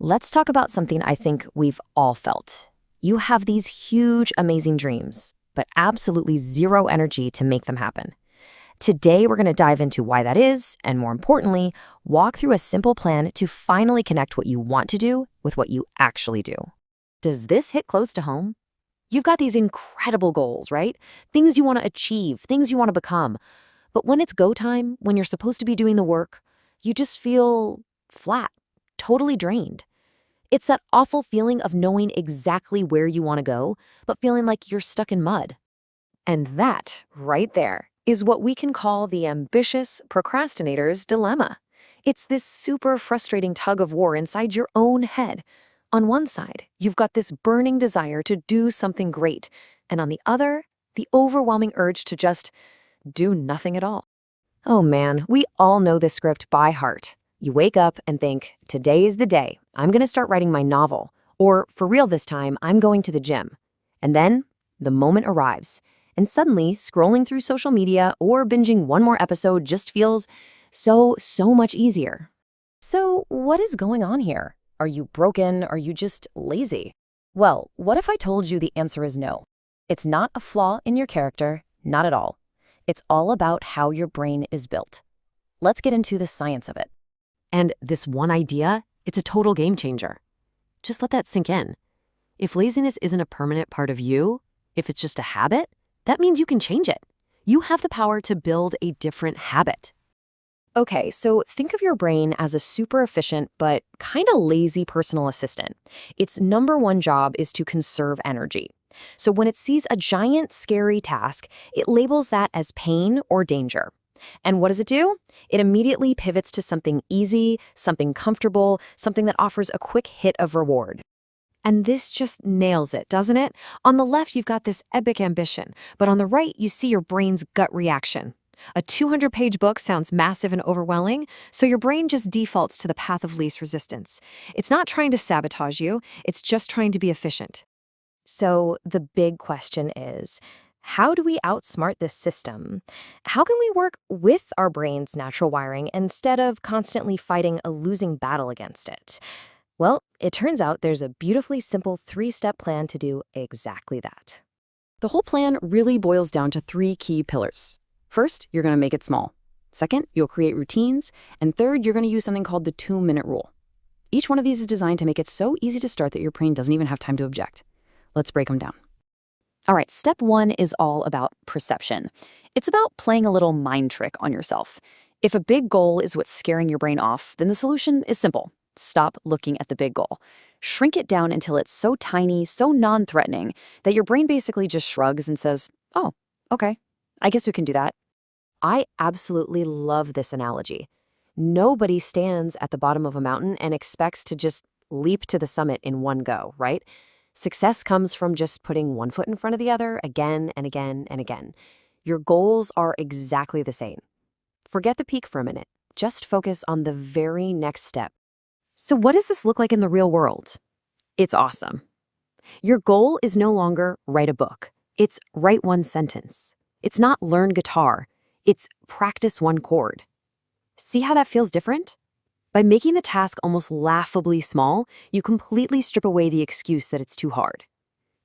Let's talk about something I think we've all felt. You have these huge, amazing dreams, but absolutely zero energy to make them happen. Today, we're going to dive into why that is, and more importantly, walk through a simple plan to finally connect what you want to do with what you actually do. Does this hit close to home? You've got these incredible goals, right? Things you want to achieve, things you want to become. But when it's go time, when you're supposed to be doing the work, you just feel flat, totally drained. It's that awful feeling of knowing exactly where you want to go, but feeling like you're stuck in mud. And that, right there, is what we can call the ambitious procrastinator's dilemma. It's this super frustrating tug of war inside your own head. On one side, you've got this burning desire to do something great, and on the other, the overwhelming urge to just do nothing at all. Oh man, we all know this script by heart. You wake up and think, today is the day. I'm going to start writing my novel. Or, for real this time, I'm going to the gym. And then, the moment arrives. And suddenly, scrolling through social media or binging one more episode just feels so much easier. So, what is going on here? Are you broken? Are you just lazy? Well, what if I told you the answer is no? It's not a flaw in your character, not at all. It's all about how your brain is built. Let's get into the science of it. And this one idea, it's a total game changer. Just let that sink in. If laziness isn't a permanent part of you, if it's just a habit, that means you can change it. You have the power to build a different habit. Okay, so think of your brain as a super efficient but kind of lazy personal assistant. Its number one job is to conserve energy. So when it sees a giant, scary task, it labels that as pain or danger. And what does it do? It immediately pivots to something easy, something comfortable, something that offers a quick hit of reward. And this just nails it, doesn't it? On the left, you've got this epic ambition, but on the right, you see your brain's gut reaction. A 200-page book sounds massive and overwhelming, so your brain just defaults to the path of least resistance. It's not trying to sabotage you, it's just trying to be efficient. So the big question is, how do we outsmart this system? How can we work with our brain's natural wiring instead of constantly fighting a losing battle against it? Well, it turns out there's a beautifully simple 3-step plan to do exactly that. The whole plan really boils down to 3 key pillars. First, you're going to make it small. Second, you'll create routines. And third, you're going to use something called the 2-minute rule. Each one of these is designed to make it so easy to start that your brain doesn't even have time to object. Let's break them down. All right, step 1 is all about perception. It's about playing a little mind trick on yourself. If a big goal is what's scaring your brain off, then the solution is simple. Stop looking at the big goal. Shrink it down until it's so tiny, so non-threatening, that your brain basically just shrugs and says, oh, okay, I guess we can do that. I absolutely love this analogy. Nobody stands at the bottom of a mountain and expects to just leap to the summit in one go, right? Success comes from just putting one foot in front of the other again and again and again. Your goals are exactly the same. Forget the peak for a minute. Just focus on the very next step. So what does this look like in the real world? It's awesome. Your goal is no longer write a book. It's write one sentence. It's not learn guitar. It's practice one chord. See how that feels different? By making the task almost laughably small, you completely strip away the excuse that it's too hard.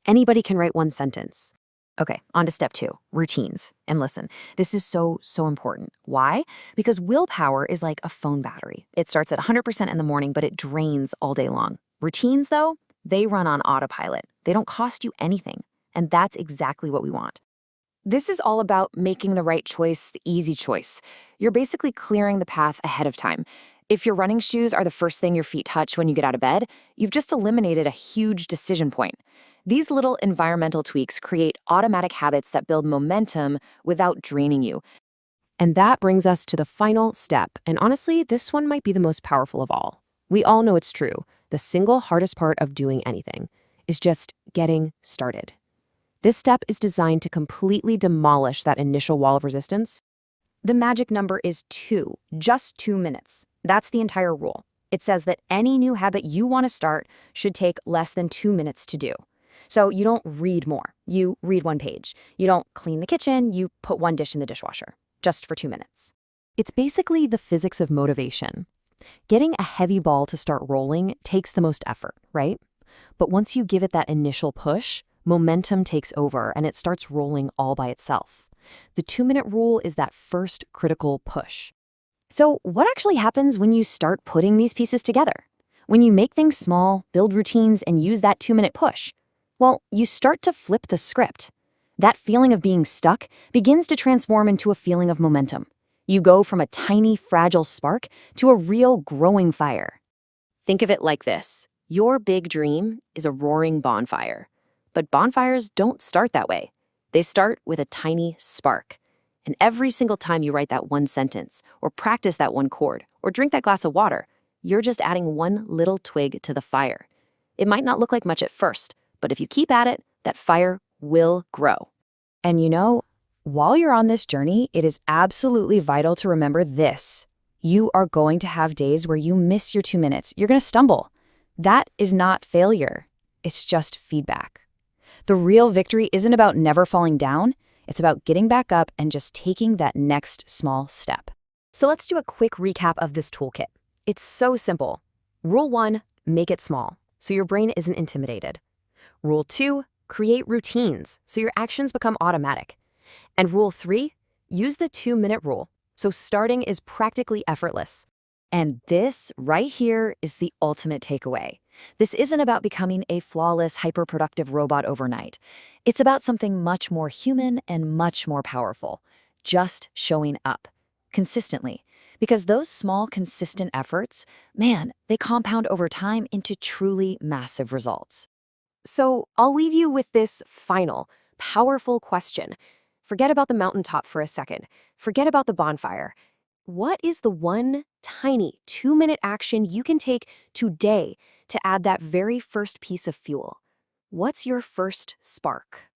Anybody can write one sentence. Okay, on to step 2, routines. And listen, this is so important. Why? Because willpower is like a phone battery. It starts at 100% in the morning, but it drains all day long. Routines, though, they run on autopilot. They don't cost you anything. And that's exactly what we want. This is all about making the right choice, the easy choice. You're basically clearing the path ahead of time. If your running shoes are the first thing your feet touch when you get out of bed, you've just eliminated a huge decision point. These little environmental tweaks create automatic habits that build momentum without draining you. And that brings us to the final step. And honestly, this one might be the most powerful of all. We all know it's true. The single hardest part of doing anything is just getting started. This step is designed to completely demolish that initial wall of resistance. The magic number is 2, just 2 minutes. That's the entire rule. It says that any new habit you want to start should take less than 2 minutes to do. So you don't read more. You read 1 page. You don't clean the kitchen. You put 1 dish in the dishwasher, just for 2 minutes. It's basically the physics of motivation. Getting a heavy ball to start rolling takes the most effort, right? But once you give it that initial push, momentum takes over and it starts rolling all by itself. The 2-minute rule is that first critical push. So, what actually happens when you start putting these pieces together? When you make things small, build routines, and use that 2-minute push? Well, you start to flip the script. That feeling of being stuck begins to transform into a feeling of momentum. You go from a tiny, fragile spark to a real growing fire. Think of it like this. Your big dream is a roaring bonfire. But bonfires don't start that way. They start with a tiny spark. And every single time you write that one sentence, or practice that one chord, or drink that glass of water, you're just adding one little twig to the fire. It might not look like much at first, but if you keep at it, that fire will grow. And while you're on this journey, it is absolutely vital to remember this. You are going to have days where you miss your 2 minutes. You're going to stumble. That is not failure. It's just feedback. The real victory isn't about never falling down. It's about getting back up and just taking that next small step. So let's do a quick recap of this toolkit. It's so simple. Rule 1, make it small, so your brain isn't intimidated. Rule 2, create routines, so your actions become automatic. And Rule 3, use the 2-minute rule, so starting is practically effortless. And this right here is the ultimate takeaway. This isn't about becoming a flawless, hyper-productive robot overnight. It's about something much more human and much more powerful. Just showing up. Consistently. Because those small, consistent efforts, man, they compound over time into truly massive results. So I'll leave you with this final, powerful question. Forget about the mountaintop for a second. Forget about the bonfire. What is the one tiny 2-minute action you can take today to add that very first piece of fuel? What's your first spark?